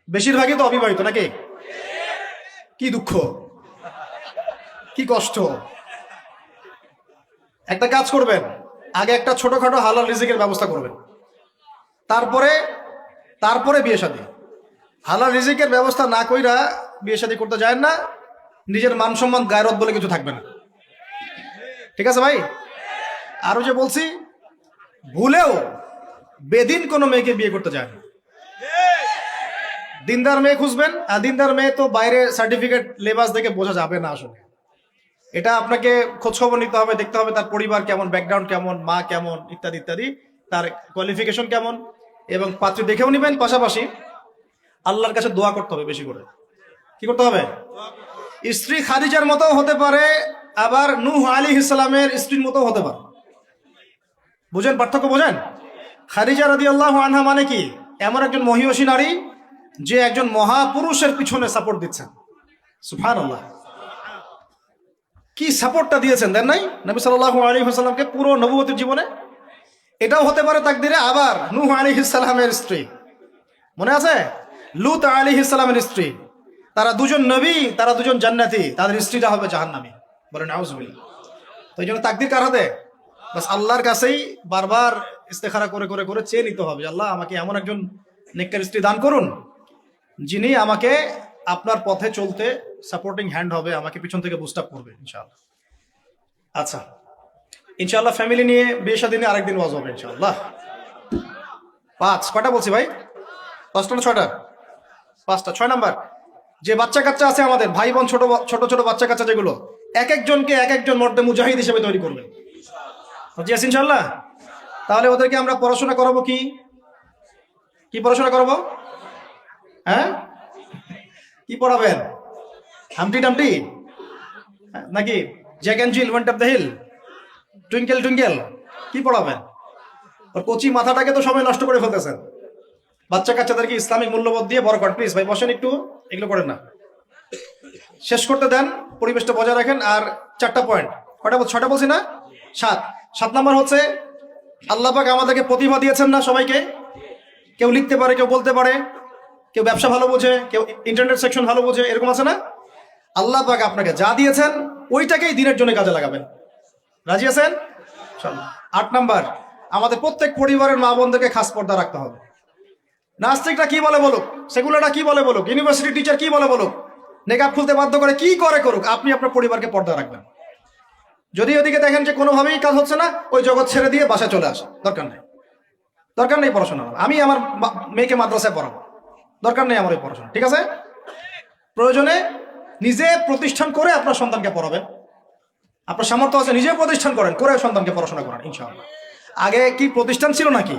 বেশিরভাগই তো অবিবাহিত নাকি? কি দুঃখ, কি কষ্ট। একটা কাজ করবেন, আগে একটা ছোটখাটো হালাল রিজিকের ব্যবস্থা করবেন, তারপরে তারপরে বিয়ে শাদী। হালাল রিজিকের ব্যবস্থা না কইরা বিয়ে শাদী করতে যায় না, নিজের মান সম্মান গায়রত বলে কিছু থাকবে না। ঠিক আছে ভাই? আরো যে বলছি, ভুলেও বেদিন কোনো মেয়েকে বিয়ে করতে যায় না। দিনদার মেয়ে খুঁজবেন, আর দিনদার মেয়ে তো বাইরে সার্টিফিকেট লেবাস দেখে বোঝা যাবে না আসলে। এটা আপনাকে খোঁজখবর নিতে হবে, দেখতে হবে তার পরিবার কেমন, ব্যাকগ্রাউন্ড কেমন, মা কেমন, ইত্যাদি ইত্যাদি, তার কোয়ালিফিকেশন কেমন, এবং পাত্রী দেখেও নিবেন। পাশাপাশি আল্লাহর কাছে দোয়া করতে হবে বেশি করে। কি করতে হবে? স্ত্রী খাদিজার মতো হতে পারে, আবার নূহ আলাইহিস সালামের স্ত্রীর মতো হতে পারে। বুঝেন পার্থক্য? বোঝেন? খাদিজা রাদিয়াল্লাহু আনহা মানে কি? এমন একজন মহিয়সী নারী যে একজন মহাপুরুষের পিছনে সাপোর্ট দিচ্ছেন। সুবহানাল্লাহ, কি সাপোর্টটা দিয়েছেন দেন নাই নবী সাল্লাল্লাহু আলাইহি ওয়াসাল্লামকে পুরো নবুয়তের জীবনে। এটাও হতে পারে তাকদিরে। আবার নূহ আলাইহিস সালামের স্ত্রী, মনে আছে? লূত আলাইহিস সালামের স্ত্রী, তারা দুজন নবী, তারা দুজন জান্নাতি, তাদের স্ত্রীটা হবে জাহান্নামী। বলেন নাউজুবিল্লাহ। তো এই জন্য তাকদির কার হাতে? বাস আল্লাহর কাছেই বারবার ইস্তেখারা করে করে করে চেয়ে নিতে হবে, আল্লাহ আমাকে এমন একজন নেককার স্ত্রী দান করুন যিনি আমাকে আপনার পথে চলতে সাপোর্টিং হ্যান্ড হবে, আমাকে পিছন থেকে বুস্ট আপ করবে ইনশাআল্লাহ। আচ্ছা, ইনশাআল্লাহ ফ্যামিলি নিয়ে বিয়ে শাদী নিয়ে আরেকদিন ওয়াজ হবে ইনশাআল্লাহ। 5 কটা বলছি ভাই? 5টা না 6টা? 5টা। 6 নাম্বার, যে বাচ্চা কাচ্চা আছে আমাদের, ভাই বোন, ছোট ছোট ছোট বাচ্চা কাচ্চা যেগুলো, এক একজনকে এক একজন মর্দে মুজাহিদ হিসেবে তৈরি করবে। জি আছে ইনশাআল্লাহ। তাহলে ওদেরকে আমরা পড়াশোনা করাবো কি? কি পড়াশোনা করাবো? হ্যাঁ, কি পড়াবেন? হামটি টামটি নাকি Jack and Jill went up the hill, twinkle twinkle? কি পড়াবেন? ওর কচি মাথাটাকে তো সবাই নষ্ট করে ফেলতেছেন। বাচ্চা কাচ্চাদেরকে ইসলামিক মূল্যবোধ দিয়ে বড় করেন প্লিজ। ভাই বসেন একটু, এগুলো করেন না। শেষ করতে দেন, পরিবেশটা বজায় রাখেন। আর 4টা পয়েন্ট, কটা? 6টা বলছি না? 7 নাম্বার হচ্ছে, আল্লাহ পাক আমাদেরকে প্রতিভা দিয়েছেন না সবাইকে? কেউ লিখতে পারে, কেউ বলতে পারে, কেউ ব্যবসা ভালো বোঝে, কেউ ইন্টারনেট সেকশন ভালো বোঝে, এরকম আছে না? আল্লাহ পাক আপনাকে যা দিয়েছেন ওইটাকেই দিনের জন্য কাজে লাগাবেন। রাজি আছেন? 8 নাম্বার, আমাদের প্রত্যেক পরিবারের মা বোনদেরকে খাস পর্দা রাখতে হবে। নাস্তিকরা কি বলে বলুক, সেগুলারটা কি বলে বলুক, ইউনিভার্সিটি টিচার কি বলে বলুক, নেকাব খুলতে বাধ্য করে কি করে করুক, আপনি আপনার পরিবারকে পর্দা রাখবেন। যদি ওদিকে দেখেন যে কোনোভাবেই কাজ হচ্ছে না, ওই জগৎ ছেড়ে দিয়ে বাসায় চলে আসে। দরকার নেই, দরকার নেই পড়াশোনা। আমি আমার মেয়েকে মাদ্রাসায় পড়াবো, দরকার নেই আমার ওই পড়াশোনা। ঠিক আছে? প্রয়োজনে নিজে প্রতিষ্ঠান করে আপনার সন্তানকে পড়াবেন। আপনার সামর্থ্য আছে, নিজে প্রতিষ্ঠান করেন, করে সন্তানকে পড়াশোনা করেন ইনশাআল্লাহ। আগে কি প্রতিষ্ঠান ছিল নাকি?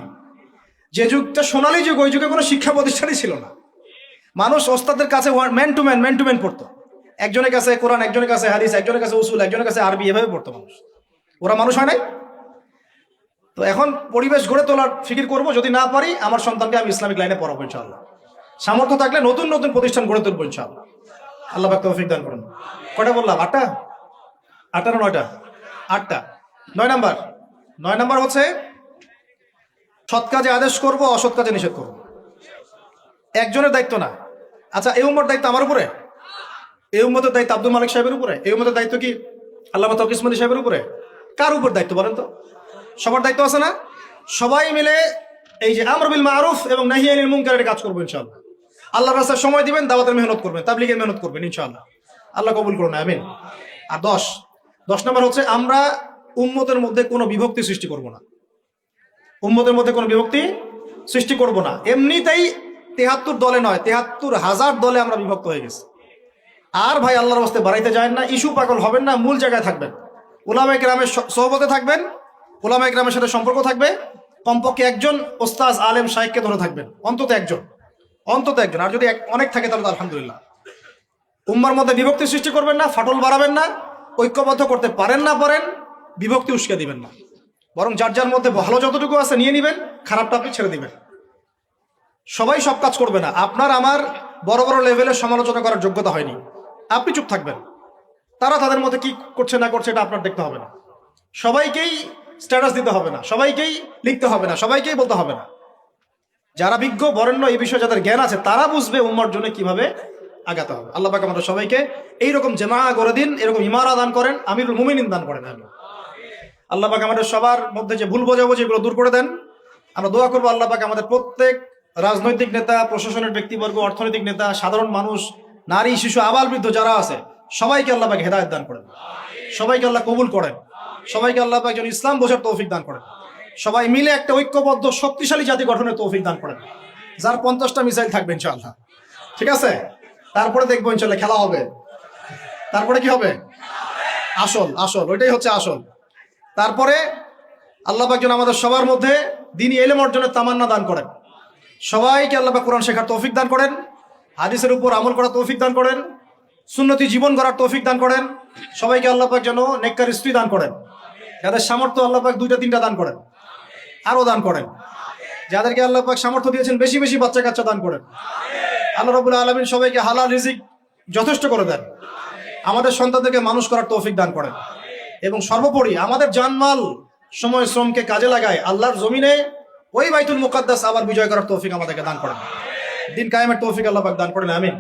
যে যুগটা সোনালী যুগ, ওই যুগে কোনো শিক্ষা প্রতিষ্ঠানই ছিল না। মানুষ ওস্তাদের কাছে ম্যান টু ম্যান পড়তো। একজনের কাছে কোরআন, একজনের কাছে হাদিস, একজনের কাছে উসুল, একজনের কাছে আরবি, এভাবে পড়তো মানুষ। ওরা মানুষ হয় নাই? তো এখন পরিবেশ গড়ে তোলার ফিকির করবো। যদি না পারি, আমার সন্তানকে আমি ইসলামিক লাইনে পড়াবো ইনশাআল্লাহ। সামর্থ্য থাকলে নতুন নতুন প্রতিষ্ঠান গড়ে তুলবো ইনশাআল্লাহ। আল্লাহ পাক তৌফিক দান করুন। কয়টা বললাম? 8টা? 8টা না 9টা? 8টা। 9 নাম্বার হচ্ছে, সৎ কাজে আদেশ করব, অসৎ কাজে নিষেধ করব। একজনের দায়িত্ব না। আচ্ছা, এই উম্মর দায়িত্ব আমার উপরে? এই উম্মতের দায়িত্ব আব্দুল মালিক সাহেবের উপরে? এই উম্মতের দায়িত্ব কি আল্লামা তৌকির উসমানী সাহেবের উপরে? কার উপর দায়িত্ব বলেন তো? সবার দায়িত্ব আছে না? সবাই মিলে এই যে আমর বিল মারুফ এবং নাহি আনিল মুনকারের কাজ করবো ইনশাআল্লাহ। আল্লাহর রাস্তায় সময় দিবেন, দাওয়াতের মেহনত করবেন, তাবলীগের মেহনত করবেন ইনশাআল্লাহ। আল্লাহ কবুল করুন, আমিন। আর 10 নাম্বার হচ্ছে, আমরা উম্মতের মধ্যে কোনো বিভক্তি সৃষ্টি করব না। উম্মতের মধ্যে কোনো বিভক্তি সৃষ্টি করব না। এমনিতেই 73 দলে নয়, 73,000 দলে আমরা বিভক্ত হয়ে গেছি। আর ভাই আল্লাহর রাস্তায় বাড়াইতে যায় না, ইস্যু পাগল হবেন না, মূল জায়গায় থাকবেন। উলামায়ে কেরামের সোহবতে থাকবেন, উলামায়ে কেরামের সাথে সম্পর্ক থাকবে। কমপক্ষে একজন ওস্তাজ আলেম শাইখকে ধরে থাকবেন, অন্তত একজন। আর যদি অনেক থাকে তাহলে তো আলহামদুলিল্লাহ। উম্মার মধ্যে বিভক্তি সৃষ্টি করবেন না, ফাটল বাড়াবেন না। ঐক্যবদ্ধ করতে পারেন না পারেন, বিভক্তি উস্কে দিবেন না। বরং যার যার মধ্যে ভালো যতটুকু আছে নিয়ে নিবেন, খারাপটা আপনি ছেড়ে দিবেন। সবাই সব কাজ করবে না। আপনার আমার বড় বড় লেভেলের সমালোচনা করার যোগ্যতা হয়নি, আপনি চুপ থাকবেন। তারা তাদের মধ্যে কি করছে না করছে এটা আপনার দেখতে হবে না। সবাইকেই স্ট্যাটাস দিতে হবে না, সবাইকেই লিখতে হবে না, সবাইকেই বলতে হবে না। যারা বিজ্ঞ বরেণ্য এই বিষয়ে যাদের জ্ঞান আছে তারা বুঝবে উম্মার জন্য কিভাবে আগাতে হবে। আল্লাহ পাক আমাদের সবাইকে এইরকম জামা গড়ে দিন, এরকম ইমারা দান করেন, আমিরুল মুমিনিন দান করেন। আল্লাহ পাক আমাদের সবার মধ্যে যে ভুল বোঝাবুঝি এগুলো দূর করে দেন। আমরা দোয়া করবো আল্লাহ পাক আমাদের প্রত্যেক রাজনৈতিক নেতা, প্রশাসনের ব্যক্তিবর্গ, অর্থনৈতিক নেতা, সাধারণ মানুষ, নারী, শিশু, আবাল বৃদ্ধ যারা আছে সবাইকে আল্লাহ পাক হেদায়েত দান করেন, সবাইকে আল্লাহ কবুল করেন, সবাইকে আল্লাহ পাক যেন ইসলাম বোঝার তৌফিক দান করেন, সবাই মিলে একটা ঐক্যবদ্ধ শক্তিশালী জাতি গঠনের তৌফিক দান করেন, যার 50টা মিসাইল থাকবে ইনশাআল্লাহ। ঠিক আছে, তারপরে দেখবো ইনশাআল্লাহ খেলা হবে। তারপরে কি হবে? আসল আসল ওইটাই হচ্ছে আসল। তারপরে আল্লাহ পাক যেন আমাদের সবার মধ্যে দ্বীনি ইলম অর্জনের তামান্না দান করেন, সবাইকে আল্লাহ পাক কোরআন শেখার তৌফিক দান করেন, হাদিসের উপর আমল করার তৌফিক দান করেন, সুন্নতি জীবন গড়ার তৌফিক দান করেন, সবাইকে আল্লাহ পাক যেন নেককার স্ত্রী দান করেন, যাদের সামর্থ্য আল্লাহ পাক 2টা 3টা দান করেন, আরো দান করেন, যাদেরকে আল্লাহ পাক সামর্থ্য দিয়েছেন বেশি বেশি বাচ্চা কাচ্চা দান করেন। আল্লাহ রাব্বুল আলামিন সবাইকে হালাল রিজিক যথেষ্ট করে দেন, আমাদের সন্তানদেরকে মানুষ করার তৌফিক দান করেন, এবং সর্বোপরি আমাদের জানমাল সময় শ্রমকে কাজে লাগায় আল্লাহর জমিনে ওই বাইতুল মুকাদ্দাস আবার বিজয় করার তৌফিক আমাদেরকে দান করেন, দিন কায়েমের তৌফিক আল্লাহ পাক দান করেন, আমিন।